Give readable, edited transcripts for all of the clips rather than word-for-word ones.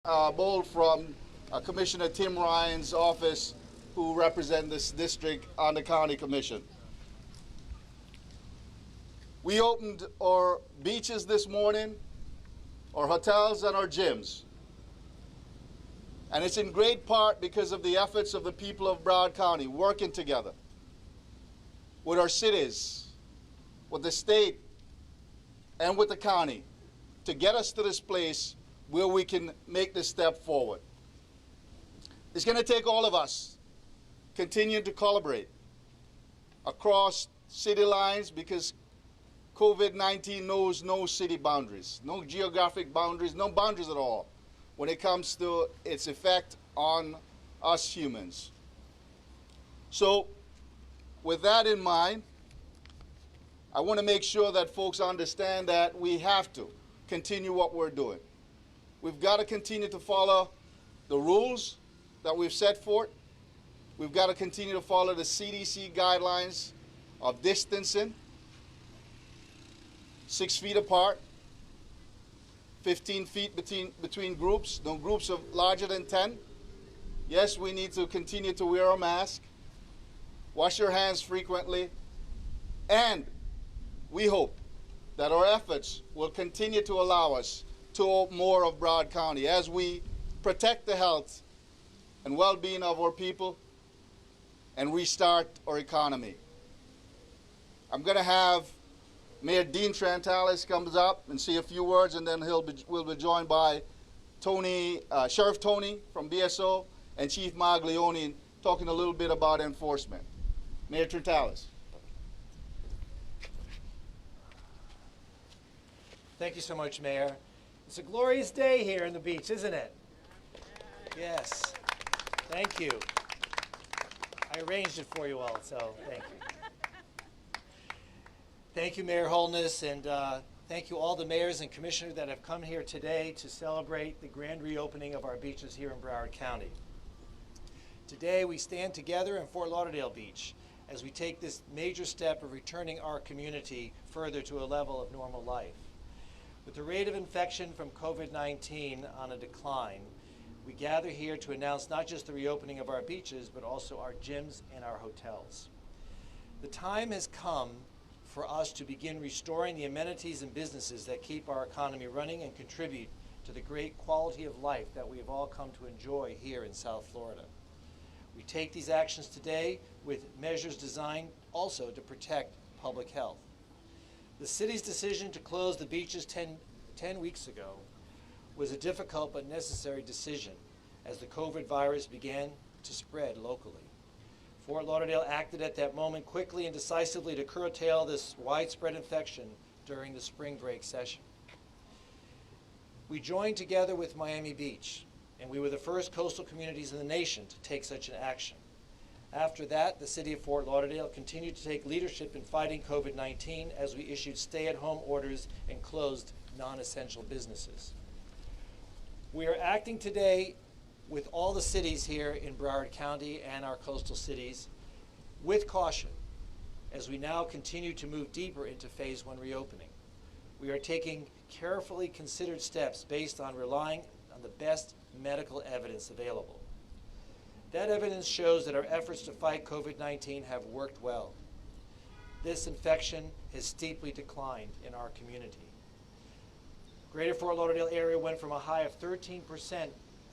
Bold from Commissioner Tim Ryan's office, who represent this district on the county commission. We opened our beaches this morning, our hotels and our gyms. And it's in great part because of the efforts of the people of Broward County working together with our cities, with the state, and with the county to get us to this place where we can make this step forward. It's going to take all of us continuing to collaborate across city lines, because COVID-19 knows no city boundaries, no geographic boundaries, no boundaries at all when it comes to its effect on us humans. So with that in mind, I want to make sure that folks understand that we have to continue what we're doing. We've got to continue to follow the rules that we've set forth. We've got to continue to follow the CDC guidelines of distancing, 6 feet apart, 15 feet between groups, no groups of larger than 10. Yes, we need to continue to wear a mask, wash your hands frequently, and we hope that our efforts will continue to allow us to open more of Broward County as we protect the health and well-being of our people and restart our economy. I'm going to have Mayor Dean Trantalis comes up and say a few words, and then we'll be joined by Sheriff Tony from BSO and Chief Maglione talking a little bit about enforcement. Mayor Trantalis. Thank you so much, Mayor. It's a glorious day here on the beach, isn't it? Yes. Thank you. I arranged it for you all, so thank you. Thank you, Mayor Holness, and thank you all the mayors and commissioners that have come here today to celebrate the grand reopening of our beaches here in Broward County. Today, we stand together in Fort Lauderdale Beach as we take this major step of returning our community further to a level of normal life. With the rate of infection from COVID-19 on a decline, we gather here to announce not just the reopening of our beaches, but also our gyms and our hotels. The time has come for us to begin restoring the amenities and businesses that keep our economy running and contribute to the great quality of life that we have all come to enjoy here in South Florida. We take these actions today with measures designed also to protect public health. The city's decision to close the beaches 10 weeks ago was a difficult but necessary decision as the COVID virus began to spread locally. Fort Lauderdale acted at that moment quickly and decisively to curtail this widespread infection during the spring break session. We joined together with Miami Beach, and we were the first coastal communities in the nation to take such an action. After that, the city of Fort Lauderdale continued to take leadership in fighting COVID-19 as we issued stay-at-home orders and closed non-essential businesses. We are acting today with all the cities here in Broward County and our coastal cities with caution as we now continue to move deeper into phase 1 reopening. We are taking carefully considered steps based on relying on the best medical evidence available. That evidence shows that our efforts to fight COVID-19 have worked well. This infection has steeply declined in our community. Greater Fort Lauderdale area went from a high of 13%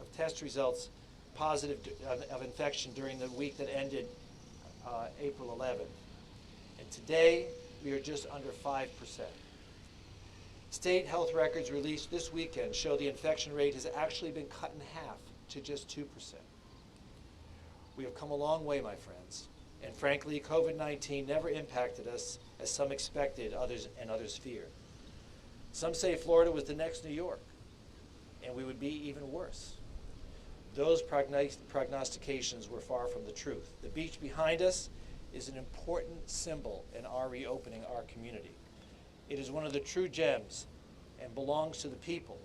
of test results positive of infection during the week that ended April 11th. And today, we are just under 5%. State health records released this weekend show the infection rate has actually been cut in half to just 2%. We have come a long way, my friends. And frankly, COVID-19 never impacted us as some expected and others feared. Some say Florida was the next New York, and we would be even worse. Those prognostications were far from the truth. The beach behind us is an important symbol in our reopening our community. It is one of the true gems and belongs to the people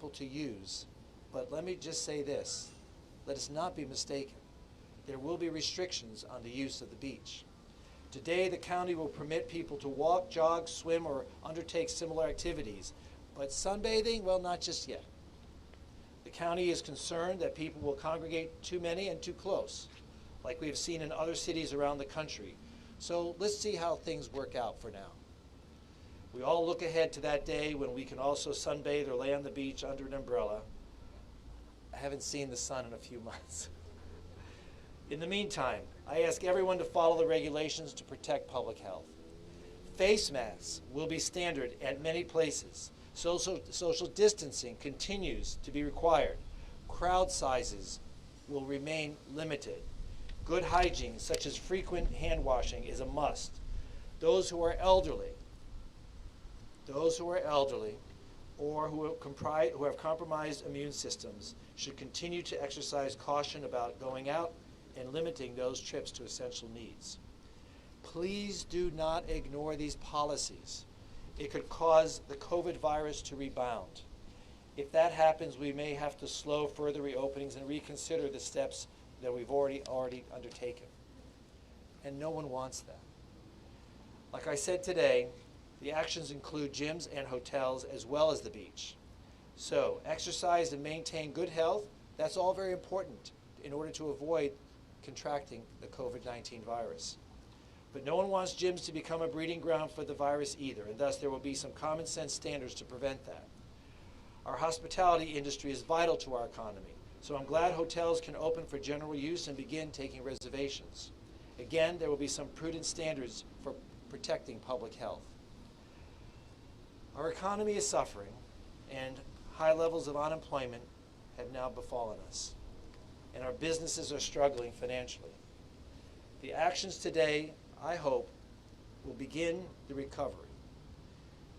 to use. But let me just say this, let us not be mistaken. There will be restrictions on the use of the beach. Today, the county will permit people to walk, jog, swim, or undertake similar activities. But sunbathing, well, not just yet. The county is concerned that people will congregate too many and too close, like we have seen in other cities around the country. So let's see how things work out for now. We all look ahead to that day when we can also sunbathe or lay on the beach under an umbrella. I haven't seen the sun in a few months. In the meantime, I ask everyone to follow the regulations to protect public health. Face masks will be standard at many places. Social distancing continues to be required. Crowd sizes will remain limited. Good hygiene, such as frequent hand washing, is a must. Those who are elderly or who have compromised immune systems should continue to exercise caution about going out and limiting those trips to essential needs. Please do not ignore these policies. It could cause the COVID virus to rebound. If that happens, we may have to slow further reopenings and reconsider the steps that we've already undertaken. And no one wants that. Like I said today, the actions include gyms and hotels as well as the beach. So exercise and maintain good health, that's all very important in order to avoid contracting the COVID-19 virus. But no one wants gyms to become a breeding ground for the virus either, and thus there will be some common sense standards to prevent that. Our hospitality industry is vital to our economy, so I'm glad hotels can open for general use and begin taking reservations. Again, there will be some prudent standards for protecting public health. Our economy is suffering, and high levels of unemployment have now befallen us, and our businesses are struggling financially. The actions today, I hope, will begin the recovery.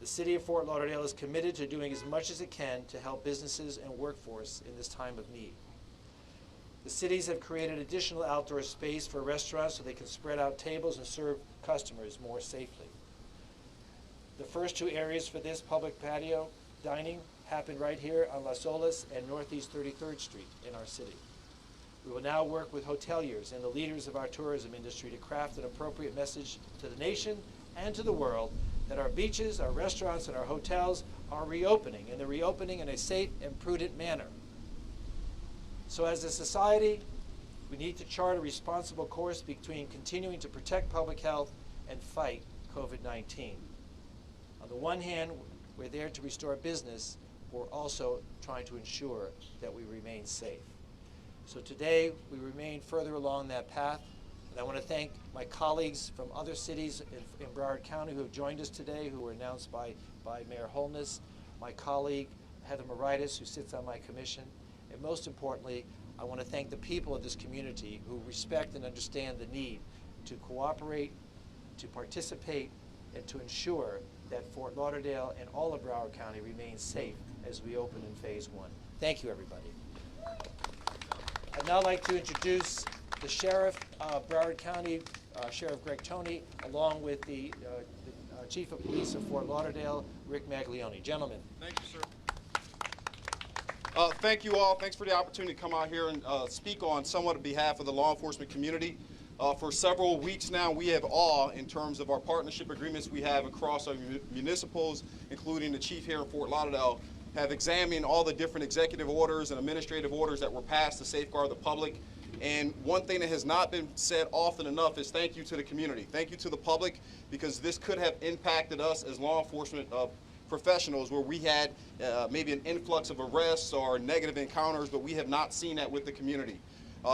The City of Fort Lauderdale is committed to doing as much as it can to help businesses and workforce in this time of need. The cities have created additional outdoor space for restaurants so they can spread out tables and serve customers more safely. The first two areas for this public patio dining happened right here on Las Olas and Northeast 33rd Street in our city. We will now work with hoteliers and the leaders of our tourism industry to craft an appropriate message to the nation and to the world that our beaches, our restaurants, and our hotels are reopening, and they're reopening in a safe and prudent manner. So as a society, we need to chart a responsible course between continuing to protect public health and fight COVID-19. On the one hand, we're there to restore business, but we're also trying to ensure that we remain safe. So today, we remain further along that path, and I want to thank my colleagues from other cities in Broward County who have joined us today, who were announced by Mayor Holness, my colleague Heather Moritas, who sits on my commission, and most importantly, I want to thank the people of this community who respect and understand the need to cooperate, to participate, and to ensure that Fort Lauderdale and all of Broward County remain safe as we open in Phase 1. Thank you, everybody. I'd now like to introduce the Sheriff of Broward County, Sheriff Greg Toney, along with the Chief of Police of Fort Lauderdale, Rick Maglione. Gentlemen. Thank you, sir. Thank you all. Thanks for the opportunity to come out here and speak on somewhat on behalf of the law enforcement community. For several weeks now, we have awe in terms of our partnership agreements we have across our municipals, including the chief here in Fort Lauderdale, have examined all the different executive orders and administrative orders that were passed to safeguard the public. And one thing that has not been said often enough is thank you to the community. Thank you to the public, because this could have impacted us as law enforcement professionals, where we had maybe an influx of arrests or negative encounters, but we have not seen that with the community.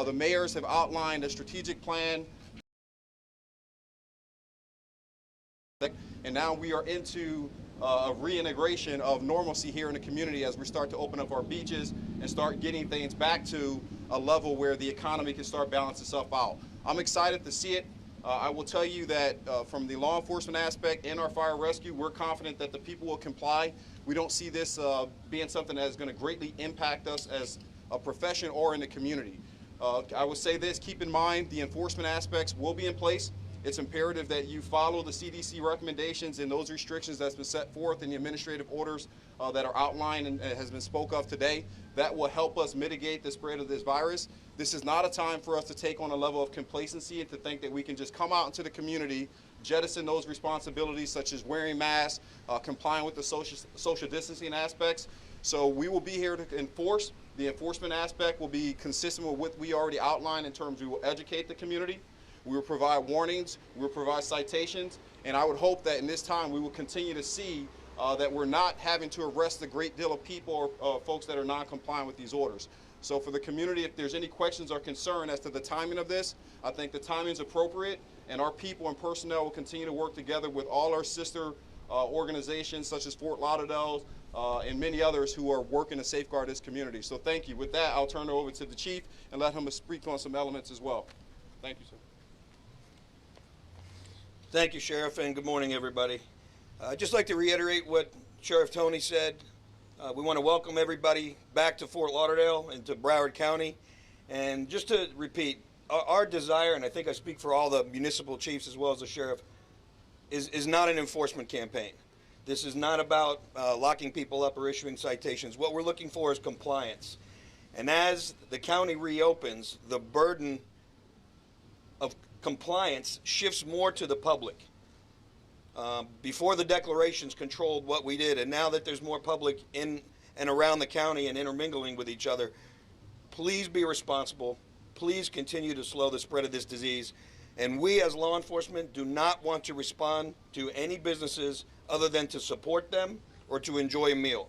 The mayors have outlined a strategic plan, and now we are into a reintegration of normalcy here in the community as we start to open up our beaches and start getting things back to a level where the economy can start balancing itself out. I'm excited to see it. I will tell you that from the law enforcement aspect and our fire rescue, we're confident that the people will comply. We don't see this being something that is going to greatly impact us as a profession or in the community. I will say this, keep in mind the enforcement aspects will be in place. It's imperative that you follow the CDC recommendations and those restrictions that's been set forth in the administrative orders that are outlined and has been spoke of today. That will help us mitigate the spread of this virus. This is not a time for us to take on a level of complacency and to think that we can just come out into the community, jettison those responsibilities such as wearing masks, complying with the social distancing aspects. So we will be here to enforce. The enforcement aspect will be consistent with what we already outlined in terms we will educate the community. We will provide warnings, we will provide citations, and I would hope that in this time we will continue to see that we're not having to arrest a great deal of people or folks that are non-compliant with these orders. So for the community, if there's any questions or concern as to the timing of this, I think the timing is appropriate, and our people and personnel will continue to work together with all our sister organizations such as Fort Lauderdale and many others who are working to safeguard this community. So thank you. With that, I'll turn it over to the chief and let him speak on some elements as well. Thank you, sir. Thank you, Sheriff, and good morning, everybody. I'd just like to reiterate what Sheriff Tony said. We want to welcome everybody back to Fort Lauderdale and to Broward County. And just to repeat, our desire, and I think I speak for all the municipal chiefs as well as the sheriff, is not an enforcement campaign. This is not about locking people up or issuing citations. What we're looking for is compliance. And as the county reopens, the burden of compliance shifts more to the public. Before the declarations controlled what we did, and now that there's more public in and around the county and intermingling with each other, please be responsible. Please continue to slow the spread of this disease. And we as law enforcement do not want to respond to any businesses other than to support them or to enjoy a meal.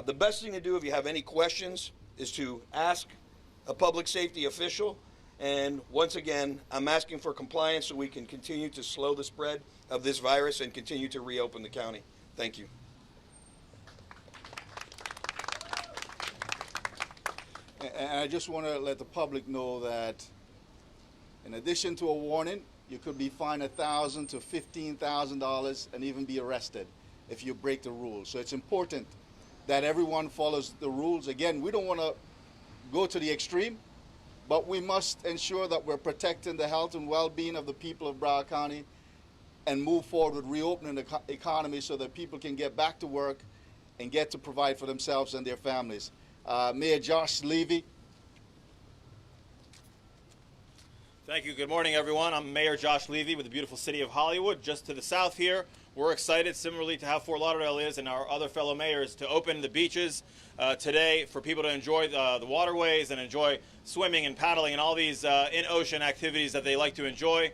The best thing to do if you have any questions is to ask a public safety official. And once again, I'm asking for compliance so we can continue to slow the spread of this virus and continue to reopen the county. Thank you. And I just want to let the public know that in addition to a warning, you could be fined $1,000 to $15,000 and even be arrested if you break the rules. So it's important that everyone follows the rules. Again, we don't want to go to the extreme, but we must ensure that we're protecting the health and well-being of the people of Broward County and move forward with reopening the economy so that people can get back to work and get to provide for themselves and their families. Mayor Josh Levy. Thank you. Good morning, everyone. I'm Mayor Josh Levy with the beautiful city of Hollywood, just to the south here. We're excited, similarly to how Fort Lauderdale is and our other fellow mayors, to open the beaches today for people to enjoy the waterways and enjoy swimming and paddling and all these in-ocean activities that they like to enjoy.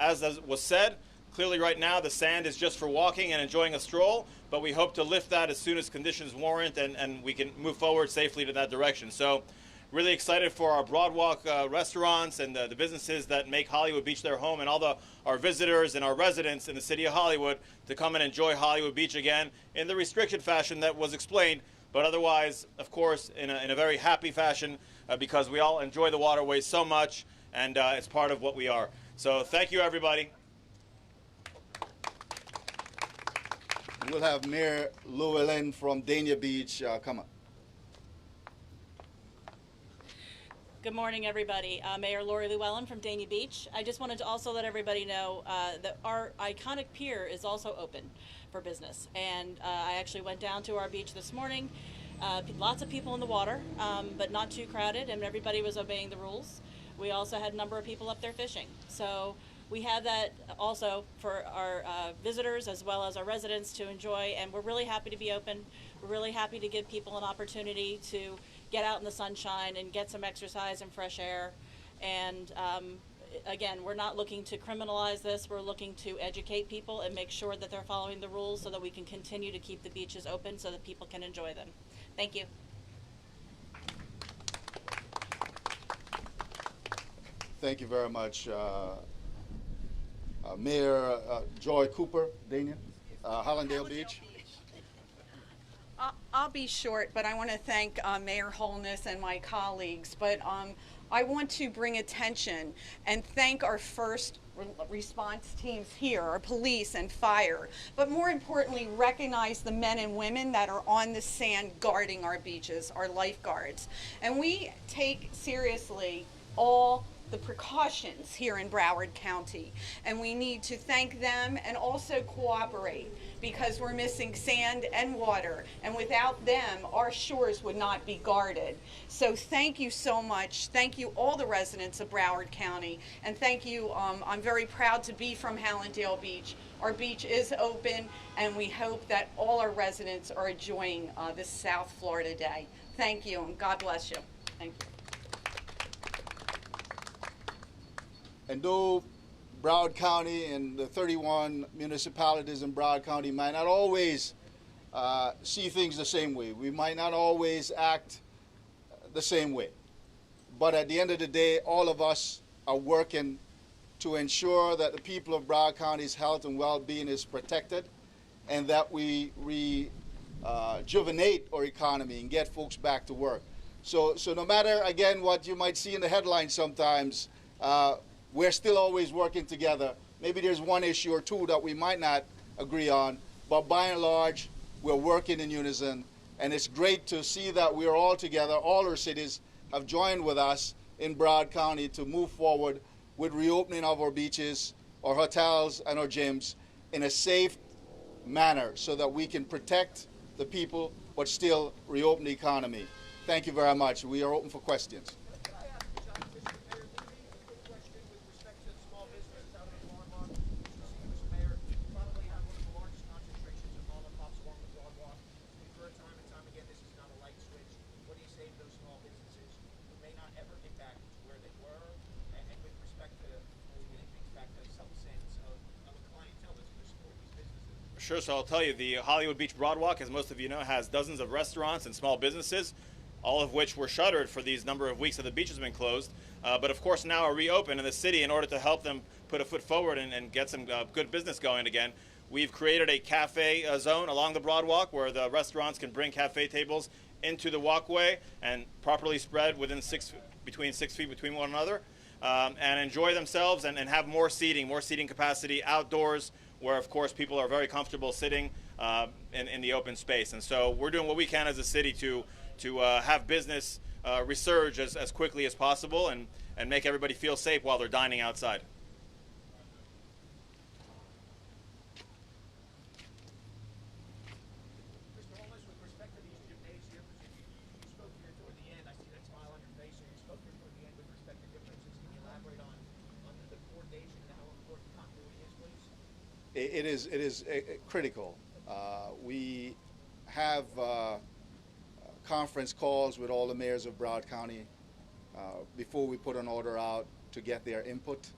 As was said, clearly right now the sand is just for walking and enjoying a stroll, but we hope to lift that as soon as conditions warrant and we can move forward safely to that direction. So really excited for our Broadwalk restaurants and the businesses that make Hollywood Beach their home, and all our visitors and our residents in the city of Hollywood to come and enjoy Hollywood Beach again in the restricted fashion that was explained, but otherwise, of course, in a very happy fashion because we all enjoy the waterways so much, and it's part of what we are. So thank you, everybody. We'll have Mayor Llewellyn from Dania Beach come up. Good morning, everybody. Mayor Lori Llewellyn from Dania Beach. I just wanted to also let everybody know that our iconic pier is also open for business. And I actually went down to our beach this morning. Lots of people in the water, but not too crowded, and everybody was obeying the rules. We also had a number of people up there fishing. So we have that also for our visitors as well as our residents to enjoy, and we're really happy to be open. We're really happy to give people an opportunity to get out in the sunshine and get some exercise and fresh air. And again, we're not looking to criminalize this. We're looking to educate people and make sure that they're following the rules so that we can continue to keep the beaches open so that people can enjoy them. Thank you. Thank you very much. Mayor Joy Cooper, Dania, Hallandale Beach. I'll be short, but I want to thank Mayor Holness and my colleagues. But I want to bring attention and thank our first response teams here, our police and fire. But more importantly, recognize the men and women that are on the sand guarding our beaches, our lifeguards. And we take seriously all the precautions here in Broward County, and we need to thank them and also cooperate, because we're missing sand and water, and without them, our shores would not be guarded. So thank you so much. Thank you, all the residents of Broward County, and thank you. I'm very proud to be from Hallandale Beach. Our beach is open, and we hope that all our residents are enjoying this South Florida day. Thank you, and God bless you. Thank you. And though Broward County and the 31 municipalities in Broward County might not always see things the same way, we might not always act the same way, but at the end of the day, all of us are working to ensure that the people of Broward County's health and well-being is protected, and that we rejuvenate our economy and get folks back to work. So no matter, again, what you might see in the headlines sometimes, we're still always working together. Maybe there's one issue or two that we might not agree on, but by and large, we're working in unison, and it's great to see that we're all together. All our cities have joined with us in Broward County to move forward with reopening of our beaches, our hotels, and our gyms in a safe manner so that we can protect the people but still reopen the economy. Thank you very much. We are open for questions. Sure, so I'll tell you, the Hollywood Beach Broadwalk, as most of you know, has dozens of restaurants and small businesses, all of which were shuttered for these number of weeks that the beach has been closed, but of course now are reopened in the city in order to help them put a foot forward and get some good business going again. We've created a cafe zone along the Broadwalk where the restaurants can bring cafe tables into the walkway and properly spread within between 6 feet between one another, and enjoy themselves and have more seating capacity outdoors, where of course people are very comfortable sitting in the open space. And so we're doing what we can as a city to have business resurge as quickly as possible and make everybody feel safe while they're dining outside. Mr. Holness, with respect to these gymnasiums, you spoke here toward the end. I see that smile on your face, and you spoke here toward the end with respect to differences. Can you elaborate on the coordination and how important continuity is, please? It is critical. We have conference calls with all the mayors of Broward County before we put an order out to get their input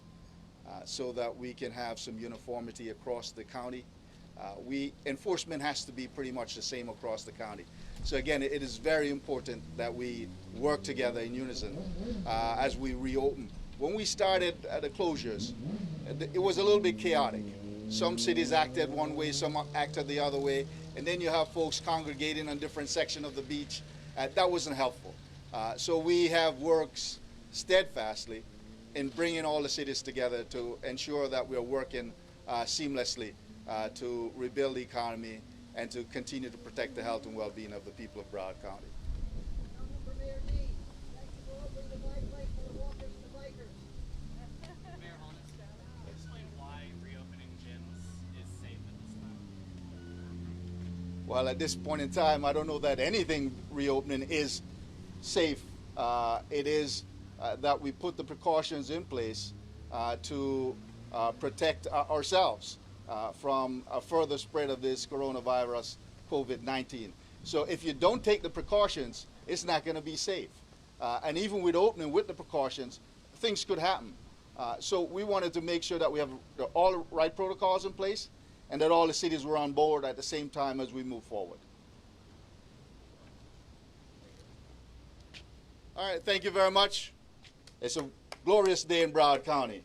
so that we can have some uniformity across the county. Enforcement has to be pretty much the same across the county. So again, it is very important that we work together in unison as we reopen. When we started the closures, it was a little bit chaotic. Some cities acted one way, some acted the other way, and then you have folks congregating on different sections of the beach. That wasn't helpful. So we have worked steadfastly in bringing all the cities together to ensure that we are working seamlessly to rebuild the economy and to continue to protect the health and well-being of the people of Broward County. Well, at this point in time, I don't know that anything reopening is safe. It is that we put the precautions in place to protect ourselves from a further spread of this coronavirus, COVID-19. So if you don't take the precautions, it's not going to be safe. And even with opening with the precautions, things could happen. So we wanted to make sure that we have all the right protocols in place and that all the cities were on board at the same time as we move forward. All right, thank you very much. It's a glorious day in Broward County.